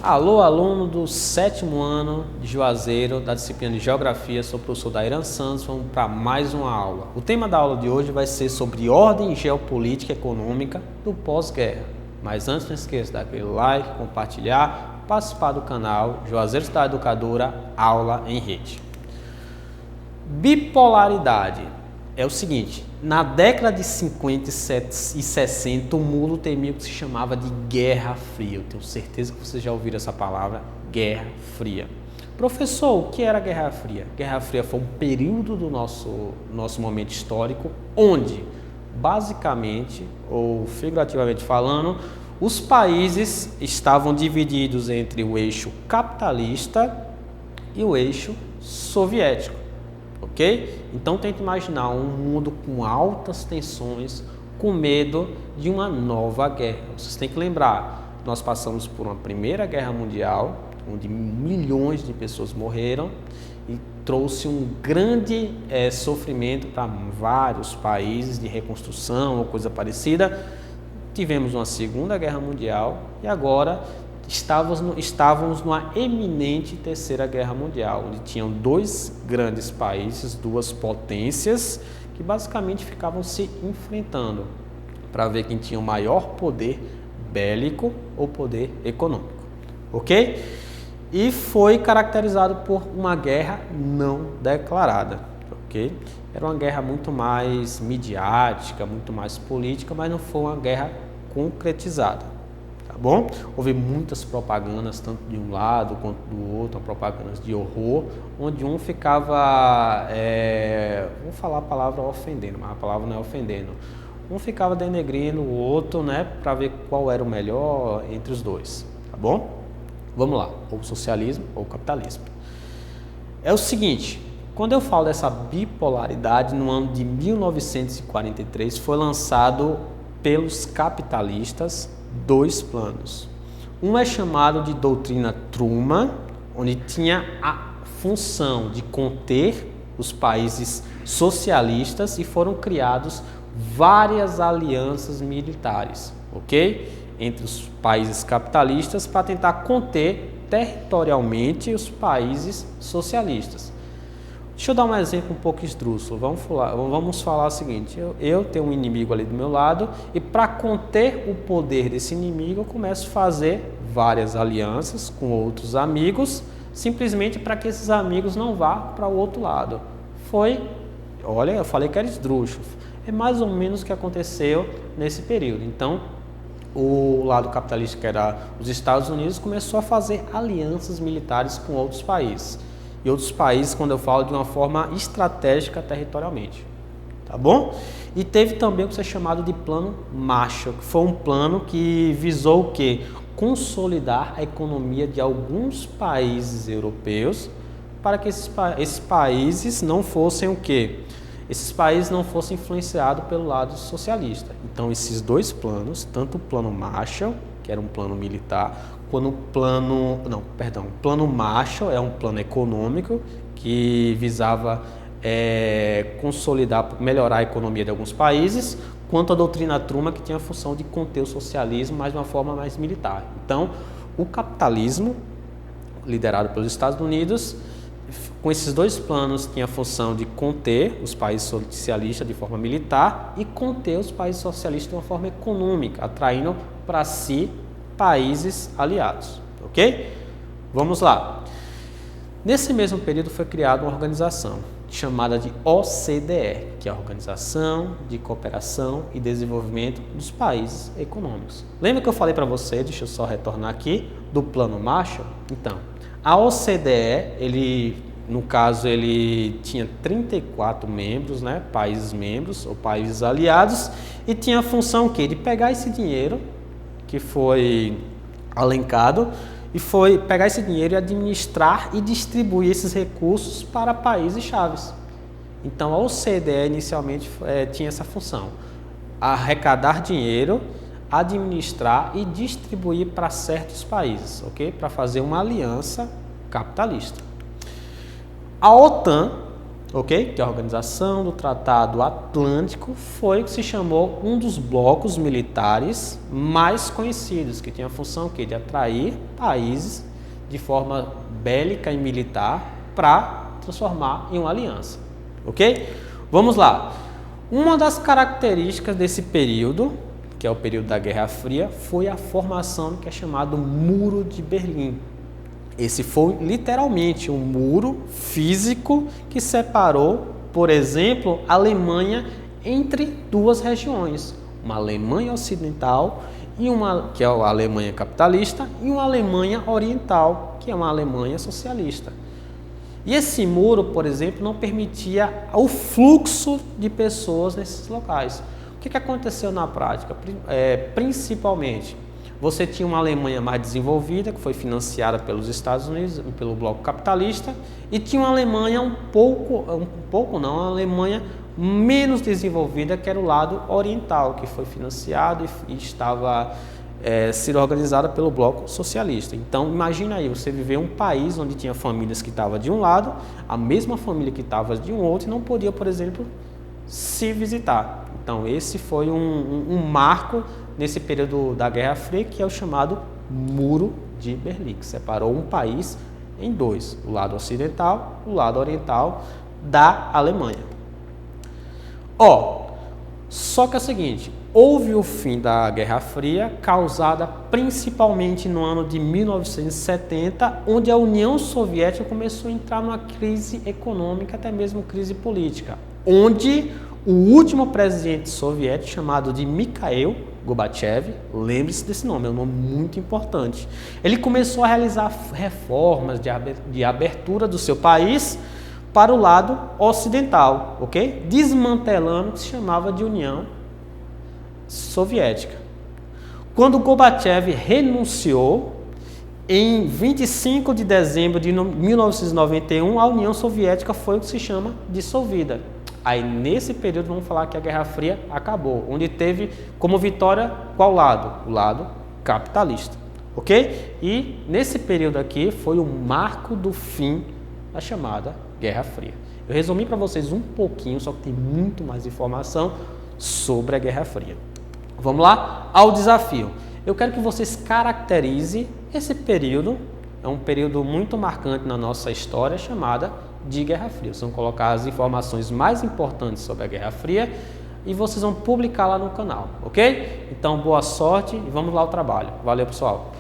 Alô, aluno do 7º ano de Juazeiro, da disciplina de Geografia, sou o professor Dairan Santos, vamos para mais uma aula. O tema da aula de hoje vai ser sobre ordem geopolítica e econômica do pós-guerra. Mas antes, não esqueça de dar aquele like, compartilhar, participar do canal Juazeiro Cidade Educadora, aula em rede. Bipolaridade é o seguinte: na década de 50 e 60, o mundo temia o que se chamava de Guerra Fria. Eu tenho certeza que vocês já ouviram essa palavra, Guerra Fria. Professor, o que era a Guerra Fria? Guerra Fria foi um período do nosso momento histórico onde, basicamente, ou figurativamente falando, os países estavam divididos entre o eixo capitalista e o eixo soviético. Ok? Então tenta imaginar um mundo com altas tensões, com medo de uma nova guerra. Vocês têm que lembrar, nós passamos por uma Primeira Guerra Mundial, onde milhões de pessoas morreram e trouxe um grande sofrimento para vários países de reconstrução ou coisa parecida. Tivemos uma Segunda Guerra Mundial e agora estávamos numa eminente Terceira Guerra Mundial, onde tinham dois grandes países, duas potências, que basicamente ficavam se enfrentando para ver quem tinha o maior poder bélico ou poder econômico, ok? E foi caracterizado por uma guerra não declarada, ok? Era uma guerra muito mais midiática, muito mais política, mas não foi uma guerra concretizada. Tá bom? Houve muitas propagandas, tanto de um lado quanto do outro, propagandas de horror, onde um ficava, vou falar a palavra ofendendo, mas a palavra não é ofendendo, um ficava denegrindo o outro, né, para ver qual era o melhor entre os dois, tá bom? Vamos lá, ou socialismo ou capitalismo. É o seguinte, quando eu falo dessa bipolaridade, no ano de 1943 foi lançado pelos capitalistas dois planos. Um é chamado de doutrina Truman, onde tinha a função de conter os países socialistas e foram criados várias alianças militares, ok? Entre os países capitalistas para tentar conter territorialmente os países socialistas. Deixa eu dar um exemplo um pouco esdrúxulo. Vamos falar o seguinte: eu tenho um inimigo ali do meu lado e para conter o poder desse inimigo eu começo a fazer várias alianças com outros amigos, simplesmente para que esses amigos não vá para o outro lado. Olha, eu falei que era esdrúxulo. É mais ou menos o que aconteceu nesse período. Então, o lado capitalista, que era os Estados Unidos, começou a fazer alianças militares com outros países. E outros países, quando eu falo, de uma forma estratégica territorialmente, tá bom? E teve também o que é chamado de Plano Marshall, que foi um plano que visou o quê? Consolidar a economia de alguns países europeus para que esses países não fossem o quê? Esses países não fossem influenciados pelo lado socialista. Então, esses dois planos, tanto o Plano Marshall, que era um plano militar, quando o plano Marshall é um plano econômico que visava consolidar, melhorar a economia de alguns países, quanto a doutrina Truman, que tinha a função de conter o socialismo, mas de uma forma mais militar. Então, o capitalismo, liderado pelos Estados Unidos, com esses dois planos, tinha a função de conter os países socialistas de forma militar e conter os países socialistas de uma forma econômica, atraindo para si países aliados, ok? Vamos lá. Nesse mesmo período foi criada uma organização chamada de OCDE, que é a Organização de Cooperação e Desenvolvimento dos Países Econômicos. Lembra que eu falei para você, deixa eu só retornar aqui, do Plano Marshall? Então, a OCDE, no caso, ele tinha 34 membros, né, países membros ou países aliados, e tinha a função que de pegar esse dinheiro que foi alencado e foi pegar esse dinheiro e administrar e distribuir esses recursos para países chaves. Então a OCDE inicialmente tinha essa função: arrecadar dinheiro, administrar e distribuir para certos países, ok? Para fazer uma aliança capitalista. A OTAN ok? Que é a Organização do Tratado Atlântico foi o que se chamou um dos blocos militares mais conhecidos, que tinha a função que de atrair países de forma bélica e militar para transformar em uma aliança, ok? Vamos lá. Uma das características desse período, que é o período da Guerra Fria, foi a formação que é chamado Muro de Berlim. Esse foi literalmente um muro físico que separou, por exemplo, a Alemanha entre duas regiões, uma Alemanha ocidental e que é a Alemanha capitalista, e uma Alemanha oriental, que é uma Alemanha socialista. E esse muro, por exemplo, não permitia o fluxo de pessoas nesses locais. O que aconteceu na prática? Principalmente, você tinha uma Alemanha mais desenvolvida, que foi financiada pelos Estados Unidos, pelo bloco capitalista, e tinha uma Alemanha uma Alemanha menos desenvolvida, que era o lado oriental, que foi financiado e estava sendo organizada pelo bloco socialista. Então, imagina aí, você viver um país onde tinha famílias que estavam de um lado, a mesma família que estava de um outro, e não podia, por exemplo, se visitar. Então, esse foi um marco nesse período da Guerra Fria, que é o chamado Muro de Berlim, que separou um país em dois, o lado ocidental e o lado oriental da Alemanha. Só que é o seguinte, houve o fim da Guerra Fria, causada principalmente no ano de 1970, onde a União Soviética começou a entrar numa crise econômica, até mesmo crise política, onde o último presidente soviético, chamado de Mikhail Gorbachev, lembre-se desse nome, é um nome muito importante. Ele começou a realizar reformas de abertura do seu país para o lado ocidental, ok? Desmantelando o que se chamava de União Soviética. Quando Gorbachev renunciou, em 25 de dezembro de 1991, a União Soviética foi o que se chama dissolvida. Aí, nesse período, vamos falar que a Guerra Fria acabou, onde teve como vitória qual lado? O lado capitalista, ok? E nesse período aqui foi o marco do fim da chamada Guerra Fria. Eu resumi para vocês um pouquinho, só que tem muito mais informação sobre a Guerra Fria. Vamos lá ao desafio. Eu quero que vocês caracterizem esse período, é um período muito marcante na nossa história, chamada de Guerra Fria. Vocês vão colocar as informações mais importantes sobre a Guerra Fria e vocês vão publicar lá no canal, ok? Então, boa sorte e vamos lá ao trabalho. Valeu, pessoal!